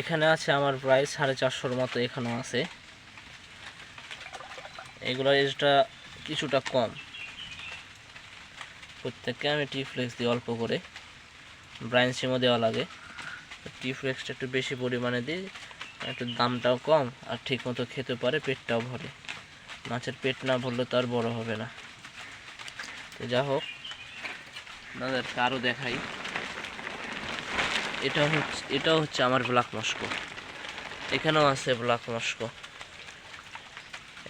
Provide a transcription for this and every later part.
এখানে আছে আমার প্রায় 450-র মতো এখানেও আছে। এগুলো এজটা কিছুটা কম। প্রত্যেককে আমি টি-ফ্লেক্স দিই অল্প করে, ব্রাইন সিমও দেওয়া লাগে। টি-ফ্লেক্সটা একটু বেশি পরিমাণে দিই, একটু দামটাও কম আর ঠিক মতো খেতে পারে, পেটটাও ভরে। মাছের পেট না ভরলে তো আর বড় হবে না। তো যা হোক, আপনাদেরকে আরও দেখাই। এটাও হচ্ছে আমার ব্ল্যাক মস্কো। এখানেও আছে ব্ল্যাক মস্কো।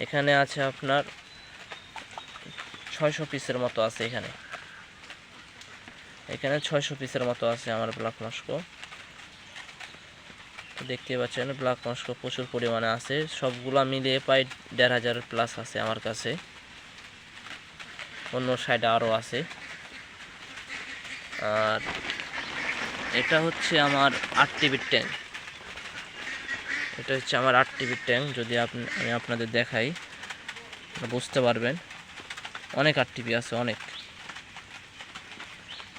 এখানে আছে আপনার 600 পিসের মতো আছে। এখানে 600 পিসের মতো আছে আমার ব্ল্যাক মস্কো। দেখতে পাচ্ছেন ব্ল্যাক মস্কো প্রচুর পরিমাণে আছে। সবগুলা মিলিয়ে প্রায় 1500 প্লাস আছে আমার কাছে। অন্য সাইডে আরও আছে। আর এটা হচ্ছে আমার 8 টিভির ট্যাঙ্ক। এটা হচ্ছে আমার 8 টিভির ট্যাঙ্ক। যদি আমি আপনাদের দেখাই বুঝতে পারবেন। অনেক 8 টিভি আছে, অনেক।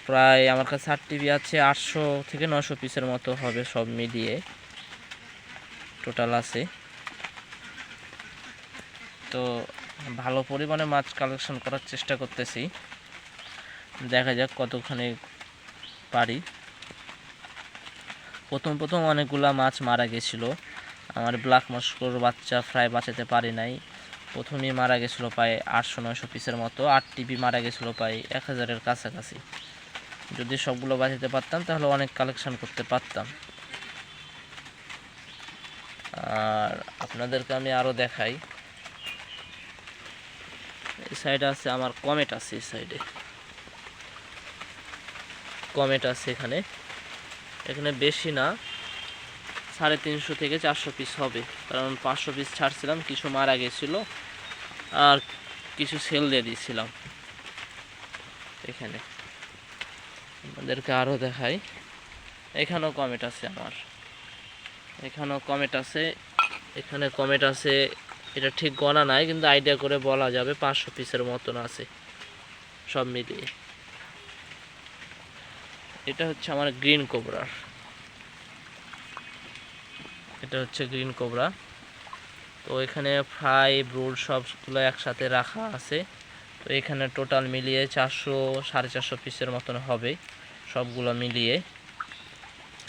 প্রায় আমার কাছে 8 টিভি আছে, 800 থেকে 900 পিসের মতো হবে সব মিলিয়ে টোটাল আছে। তো ভালো পরিমাণে মাছ কালেকশন করার চেষ্টা করতেছি, দেখা যাক কতখানি পারি। প্রথম অনেকগুলা মাছ মারা গেছিল। আমার ব্ল্যাক মস্কোর বাচ্চা প্রায় বাঁচাতে পারি নাই। প্রথমেই মারা গেছিলো প্রায় 800-900 পিসের মতো। 8 টিভি মারা গেছিলো প্রায় 1000-এর কাছাকাছি। যদি সবগুলো বাঁচাতে পারতাম তাহলে অনেক কালেকশন করতে পারতাম। আর আপনাদেরকে আমি আরও দেখাই। এই সাইডে আছে আমার কমেট আছে। এই সাইডে কমেট আছে। এখানে বেশি না, 350 থেকে 400 পিস হবে। কারণ 500 পিস ছাড়ছিলাম, কিছু মারা গেছিল আর কিছু সেল দিয়ে দিয়েছিলাম। এখানে আমাদেরকে আরও দেখাই। এখানেও কমেট আছে আমার। এখানে কমেট আছে। এটা ঠিক গণা নাই, কিন্তু আইডিয়া করে বলা যাবে 500 পিসের মতন আছে সব মিলিয়ে। এটা হচ্ছে আমার গ্রিন কোবরার। এটা হচ্ছে গ্রিন কোবরা। তো এখানে ফ্রাই ব্রুড সবগুলো একসাথে রাখা আছে। তো এখানে টোটাল মিলিয়ে 400-450 পিসের মতন হবে সবগুলো মিলিয়ে,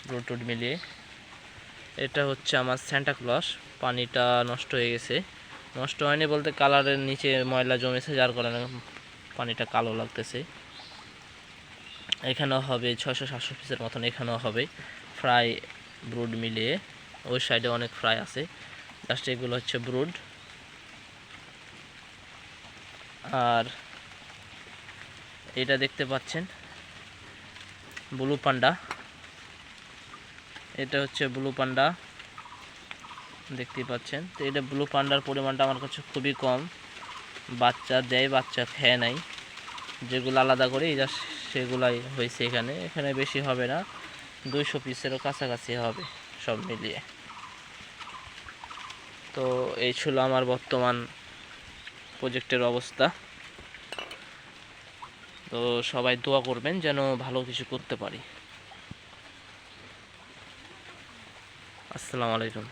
ব্রুড মিলিয়ে। এটা হচ্ছে আমার সান্টা ক্লজ। পানিটা নষ্ট হয়ে গেছে। নষ্ট হয়নি বলতে কালারের নিচে ময়লা জমেছে, যার কারণে পানিটা কালো লাগতেছে। এখানেও হবে 600-700 পিসের মতন। এখানেও হবে ফ্রাই ব্রুড মিলিয়ে। ওই সাইডে অনেক ফ্রাই আছে, জাস্ট এগুলো হচ্ছে ব্রুড। আর এটা দেখতে পাচ্ছেন ব্লু পান্ডা। এটা হচ্ছে ব্লু পান্ডা, দেখতেই পাচ্ছেন। তো এটা ব্লু পান্ডার পরিমাণটা আমার কাছে খুবই কম। বাচ্চা দেয়, বাচ্চা খেয়ে নাই। যেগুলো আলাদা করে এই জাস্ট সেগুলাই হয়েছে। এখানে বেশি হবে না, 200 পিসেরও কাছাকাছি হবে সব মিলিয়ে। তো এই ছিল আমার বর্তমান প্রজেক্টের অবস্থা। তো সবাই দোয়া করবেন যেন ভালো কিছু করতে পারি। আসসালামু আলাইকুম।